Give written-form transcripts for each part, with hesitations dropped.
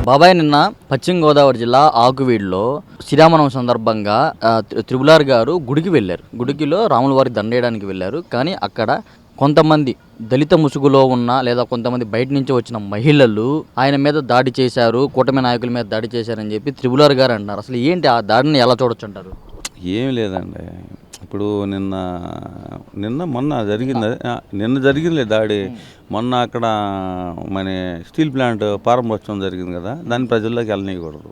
బాబాయ్ నిన్న పశ్చిమ గోదావరి జిల్లా ఆకువీడులో శ్రీరామనవమి సందర్భంగా త్రిపులార్ గారు గుడికి వెళ్ళారు. గుడికిలో రాముల వారి దండేయడానికి వెళ్ళారు. కానీ అక్కడ కొంతమంది దళిత ముసుగులో ఉన్న లేదా కొంతమంది బయట నుంచి వచ్చిన మహిళలు ఆయన మీద దాడి చేశారు, కూటమి నాయకుల మీద దాడి చేశారని చెప్పి త్రిపులార్ గారు అంటున్నారు. అసలు ఏంటి ఆ దాడిని ఎలా చూడొచ్చు అంటారు? ఏం లేదండి, ఇప్పుడు మొన్న జరిగింది దాడి. మొన్న అక్కడ మన స్టీల్ ప్లాంట్ ప్రారంభోత్సవం జరిగింది కదా, దాన్ని ప్రజల్లోకి వెళ్ళనీయకూడదు.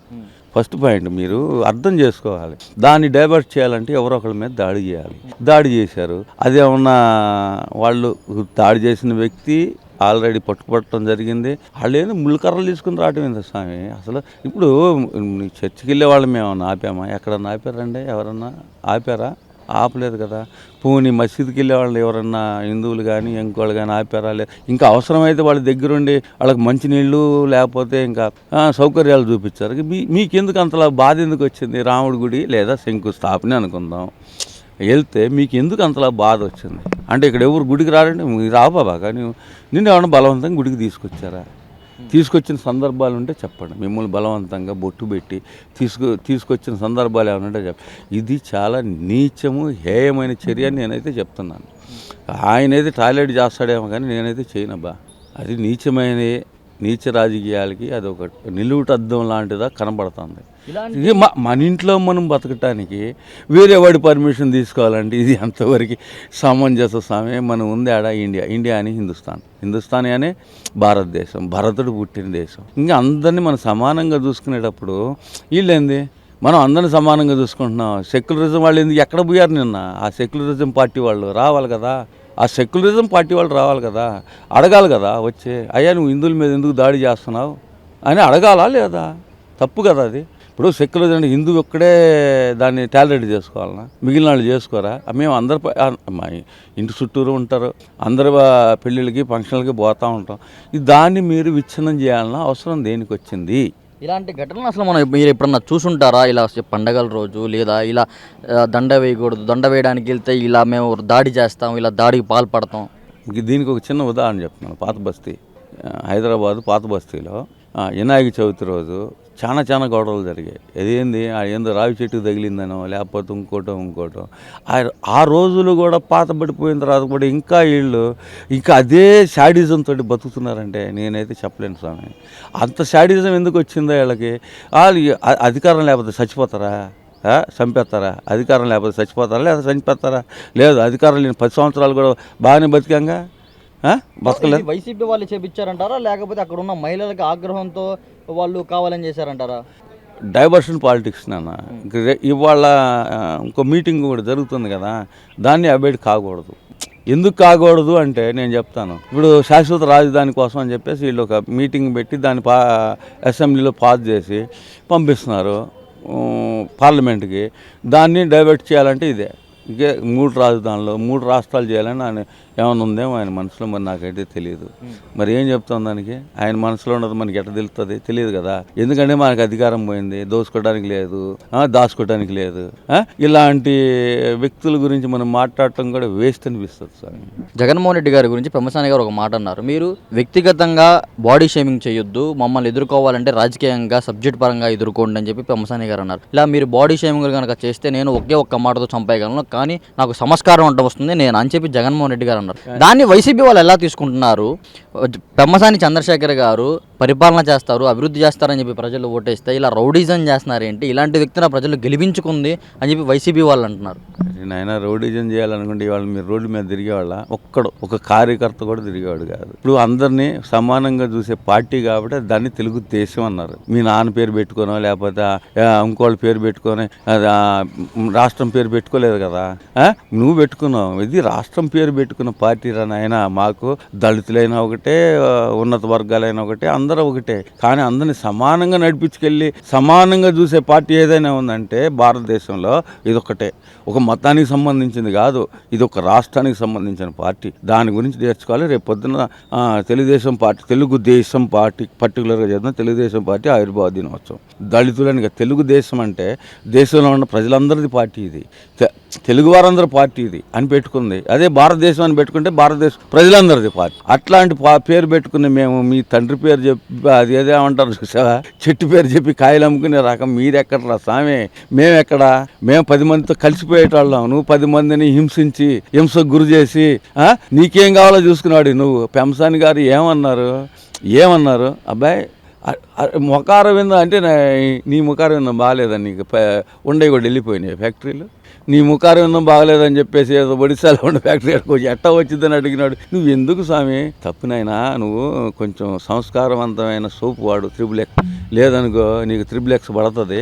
ఫస్ట్ పాయింట్ మీరు అర్థం చేసుకోవాలి. దాన్ని డైవర్ట్ చేయాలంటే ఎవరో ఒకరి మీద దాడి చేయాలి. దాడి చేశారు, అదేమన్నా వాళ్ళు దాడి చేసిన వ్యక్తి ఆల్రెడీ పట్టుకుపట్టడం జరిగింది. వాళ్ళు ఏంది ముళ్ళకర్రలు తీసుకుని రావటం ఏంది స్వామి? అసలు ఇప్పుడు చర్చికి వెళ్ళే వాళ్ళు మేము ఆపామా? ఎక్కడన్నా ఆపారండి? ఎవరన్నా ఆపారా? ఆపలేదు కదా. పోనీ మసీదుకి వెళ్ళే వాళ్ళు ఎవరన్నా హిందువులు కానీ ఇంకోళ్ళు కానీ ఆపారా? లేదు. ఇంకా అవసరమైతే వాళ్ళ దగ్గరుండి వాళ్ళకి మంచినీళ్ళు లేకపోతే ఇంకా సౌకర్యాలు చూపించారు. మీకెందుకు అంతలా బాధ ఎందుకు వచ్చింది? రాముడి గుడి లేదా శంకుస్థాపన అనుకుందాం, వెళ్తే మీకు ఎందుకు అంతలా బాధ వచ్చింది? అంటే ఇక్కడ ఎవరు గుడికి రారండి, మీరు రాబాబా. కానీ నిన్ను ఏమన్నా బలవంతంగా గుడికి తీసుకొచ్చారా? తీసుకొచ్చిన సందర్భాలు ఉంటే చెప్పండి. మిమ్మల్ని బలవంతంగా బొట్టు పెట్టి తీసుకొచ్చిన సందర్భాలు ఏమైనా ఉంటే చెప్పండి. ఇది చాలా నీచము, హేయమైన చర్య అని నేనైతే చెప్తున్నాను. ఆయనైతే టాయిలెట్ చేస్తాడేమో కానీ నేనైతే చేయనబ్బా. అది నీచ రాజకీయాలకి అది ఒక నిలువుటద్దం లాంటిదా కనబడుతుంది. ఇది మన ఇంట్లో మనం బతకటానికి వేరే వాడి పర్మిషన్ తీసుకోవాలంటే ఇది ఎంతవరకు సమంజస సమయం? మనం ఉంది ఆడ ఇండియా అని హిందుస్థాన్ అనే భారతదేశం, భరతుడు పుట్టిన దేశం. ఇంకా అందరినీ మనం సమానంగా చూసుకునేటప్పుడు వీళ్ళేంది మనం అందరిని సమానంగా చూసుకుంటున్నాం. సెక్యులరిజం వాళ్ళు ఎందుకు ఎక్కడ పోయారు? నిన్న ఆ సెక్యులరిజం పార్టీ వాళ్ళు రావాలి కదా, ఆ సెక్యులరిజం పార్టీ వాళ్ళు రావాలి కదా, అడగాలి కదా వచ్చి, అయ్యా నువ్వు హిందువుల మీద ఎందుకు దాడి చేస్తున్నావు అని అడగాలా లేదా? తప్పు కదా అది. ఇప్పుడు సెక్యులరిజం అంటే హిందువు ఒక్కడే దాన్ని టాలరేట్ చేసుకోవాలన్నా, మిగిలిన వాళ్ళు చేసుకోరా? మేము అందరు మా ఇంటి చుట్టూరు ఉంటారు, అందరు పెళ్ళిళ్ళకి ఫంక్షన్లకి పోతూ ఉంటాం. దాన్ని మీరు విచ్ఛిన్నం చేయాలన్నా అవసరం దేనికి వచ్చింది? ఇలాంటి ఘటనలు అసలు మీరు ఎప్పుడన్నా చూసుంటారా? ఇలా పండగల రోజు లేదా ఇలా దండ వేయకూడదు, దండ వేయడానికి వెళ్తే ఇలా మేము దాడి చేస్తాం, ఇలా దాడికి పాల్పడతాం. దీనికి ఒక చిన్న ఉదాహరణ చెప్తున్నాను. పాత బస్తీ, హైదరాబాద్ పాత బస్తీలో వినాయక చవితి రోజు చాలా గొడవలు జరిగాయి. ఏందో రావి చెట్టుకు తగిలిందనో లేకపోతే ఇంకోటో. ఆ రోజులు కూడా పాతబడిపోయిన తర్వాత కూడా ఇంకా వీళ్ళు అదే శాడిజంతో బతుకుతున్నారంటే నేనైతే చెప్పలేను స్వామి. అంత శాడిజం ఎందుకు వచ్చిందో వీళ్ళకి? వాళ్ళు అధికారం లేకపోతే చచ్చిపోతారా? చంపేస్తారా? అధికారం లేకపోతే చచ్చిపోతారా లేదా చంపేస్తారా? లేదు, అధికారం లేని 10 సంవత్సరాలు కూడా బాగానే బతికాంగా, బతకలేదు. వైసీపీ వాళ్ళు చేపించారంటారా లేకపోతే అక్కడ ఉన్న మహిళలకి ఆగ్రహంతో వాళ్ళు కావాలని చేశారంటారా? డైవర్షన్ పాలిటిక్స్ నాన్న. ఇవాళ ఇంకో మీటింగ్ కూడా జరుగుతుంది కదా, దాన్ని అవాయిడ్ కాకూడదు. ఎందుకు కాకూడదు అంటే నేను చెప్తాను. ఇప్పుడు శాశ్వత రాజధాని కోసం అని చెప్పేసి వీళ్ళు ఒక మీటింగ్ పెట్టి దాన్ని అసెంబ్లీలో పాస్ చేసి పంపిస్తున్నారు పార్లమెంట్కి. దాన్ని డైవర్ట్ చేయాలంటే ఇదే ఇంకే 3 రాజధానులు 3 రాష్ట్రాలు చేయాలని ఆయన ఏమైనా ఉందేమో ఆయన మనసులో. మరి నాకైతే తెలియదు. మరి ఏం చెప్తాం దానికి? ఆయన మనసులో ఉన్నది మనకి ఎట్లా తెలుస్తుంది? తెలియదు కదా. ఎందుకంటే మనకు అధికారం పోయింది, దోచుకోవడానికి లేదు, దాచుకోవడానికి లేదు. ఇలాంటి వ్యక్తుల గురించి మనం మాట్లాడటం కూడా వేస్ట్ అనిపిస్తుంది సార్. జగన్మోహన్ రెడ్డి గారి గురించి పెమ్మసాని గారు ఒక మాట అన్నారు. మీరు వ్యక్తిగతంగా బాడీ షేమింగ్ చేయొద్దు, మమ్మల్ని ఎదుర్కోవాలంటే రాజకీయంగా సబ్జెక్ట్ పరంగా ఎదుర్కోండి అని చెప్పి పెమ్మసాని గారు అన్నారు. ఇలా మీరు బాడీ షేమింగ్ కనుక చేస్తే నేను ఒక్క మాటతో చంపేయగలను, కానీ నాకు సంస్కారం అంట వస్తుంది నేను అని చెప్పి జగన్మోహన్ రెడ్డి గారు అన్నారు. దాన్ని వైసీపీ వాళ్ళు ఎలా తీసుకుంటున్నారు? పెమ్మసాని చంద్రశేఖర్ గారు పరిపాలన చేస్తారు, అభివృద్ధి చేస్తారని చెప్పి ప్రజలు ఓటేస్తే ఇలా రౌడీజం చేస్తున్నారేంటి? ఇలాంటి వ్యక్తిని ప్రజలు గెలిపించుకుంది అని చెప్పి వైసీపీ వాళ్ళు అంటున్నారు. ఆయన రౌడీజం చేయాలనుకుంటే ఇవాళ మీరు రోడ్డు మీద తిరిగేవాళ్ళ? ఒక కార్యకర్త కూడా తిరిగేవాడు కాదు. ఇప్పుడు అందరినీ సమానంగా చూసే పార్టీ కాబట్టి దాన్ని తెలుగుదేశం అన్నారు. మీ నాన్న పేరు పెట్టుకోనో లేకపోతే ఇంకోళ్ళ పేరు పెట్టుకొని రాష్ట్రం పేరు పెట్టుకోలేదు కదా, నువ్వు పెట్టుకున్నావు. ఇది రాష్ట్రం పేరు పెట్టుకున్న పార్టీ రా నాయన. మాకు దళితులైనా ఒకటే, ఉన్నత వర్గాలైనా ఒకటే, అందరూ ఒకటే. కానీ అందరినీ సమానంగా నడిపించుకెళ్ళి సమానంగా చూసే పార్టీ ఏదైనా ఉందంటే భారతదేశంలో ఇదొక్కటే. ఒక మతానికి సంబంధించింది కాదు, ఇది ఒక రాష్ట్రానికి సంబంధించిన పార్టీ. దాని గురించి నేర్చుకోవాలి. రేపు పొద్దున తెలుగుదేశం పార్టీ పర్టికులర్గా చేద్దాం. తెలుగుదేశం పార్టీ ఆవిర్భావ దినోత్సవం. దళితులని తెలుగుదేశం అంటే దేశంలో ఉన్న ప్రజలందరిది పార్టీ ఇది. తెలుగు వారందరూ పార్టీ ఇది అని పెట్టుకుంది. అదే భారతదేశం అని పెట్టుకుంటే భారతదేశం ప్రజలందరిది పార్టీ. అట్లాంటి పేరు పెట్టుకుని మేము మీ తండ్రి పేరు చెప్పి అది ఏదో ఏమంటారు చూసావా, చెట్టు పేరు చెప్పి కాయలు అమ్ముకునే రకం మీరెక్కడరా స్వామి? మేమెక్కడా? మేము 10 మందితో కలిసిపోయేటోళ్ళం. నువ్వు 10 మందిని హింసకు గురి చేసి నీకేం కావాలో చూసుకున్నాడు. నువ్వు పెంసాని గారు ఏమన్నారు అబ్బాయి? ముఖార వింద అంటే నీ ముఖార విందం బాగాలేదని నీకు ఉండేవి కూడా వెళ్ళిపోయినాయి ఫ్యాక్టరీలు. నీ ముఖార విందం బాగలేదని చెప్పేసి ఏదో ఒడిశాలో ఉండే ఫ్యాక్టరీ వచ్చి ఎట్టా వచ్చిందని అడిగినాడు. నువ్వు ఎందుకు స్వామి? తప్పునైనా నువ్వు కొంచెం సంస్కారవంతమైన సోపు వాడు, 3X లేదనుకో నీకు 3X పడుతుంది.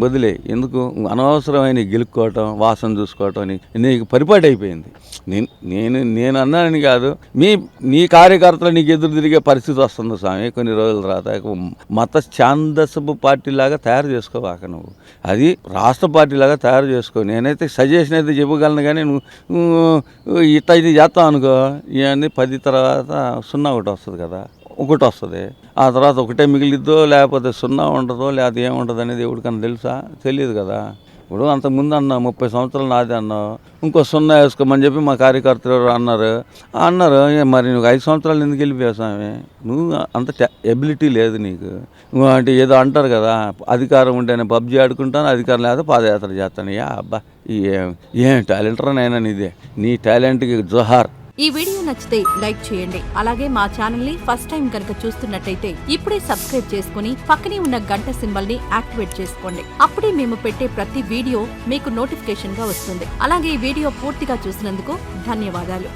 వదిలే, ఎందుకు అనవసరమైన గెలుక్కోవటం, వాసన చూసుకోవటం నీకు పరిపాటి అయిపోయింది. నేను అన్నానని కాదు, నీ కార్యకర్తలు నీకు ఎదురు తిరిగే పరిస్థితి వస్తుంది స్వామి కొన్ని రోజుల తర్వాత. మత ఛాందసపు పార్టీలాగా తయారు చేసుకోవాక నువ్వు, అది రాష్ట్ర పార్టీలాగా తయారు చేసుకో. నేనైతే సజెషన్ అయితే చెప్పగలను, కానీ నువ్వు ఇట్లా ఇది చేస్తావు అనుకో, ఇవన్నీ 10 తర్వాత 0 ఒకటి వస్తుంది కదా, ఒకటి వస్తుంది. ఆ తర్వాత ఒకటే మిగిలిద్దో, లేకపోతే 0 ఉండదో, లేకపోతే ఏముంటుంది అనేది ఎవరికన్నా తెలుసా? తెలియదు కదా. ఇప్పుడు అంతకుముందు అన్నా 30 సంవత్సరాలు నాది అన్నావు, ఇంకో 0 వేసుకోమని చెప్పి మా కార్యకర్తలు అన్నారు. మరి నువ్వు 5 సంవత్సరాలు ఎందుకు వెళ్ళిపోయావు స్వామి? నువ్వు అంత ఎబిలిటీ లేదు నీకు. అంటే ఏదో అంటారు కదా, అధికారం ఉంటేనే పబ్జీ ఆడుకుంటాను, అధికారం లేదా పాదయాత్ర చేస్తాను. అబ్బా ఏం టాలెంట్ రానైనా నీదే. నీ టాలెంట్కి జోహార్. ఈ వీడియో నచ్చితే లైక్ చేయండి. అలాగే మా ఛానల్ ని ఫస్ట్ టైం కనుక చూస్తున్నట్టయితే ఇప్పుడే సబ్స్క్రైబ్ చేసుకుని పక్కనే ఉన్న గంట సింబల్ ని యాక్టివేట్ చేసుకోండి. అప్పుడే మేము పెట్టే ప్రతి వీడియో మీకు నోటిఫికేషన్ గా వస్తుంది. అలాగే ఈ వీడియో పూర్తిగా చూసినందుకు ధన్యవాదాలు.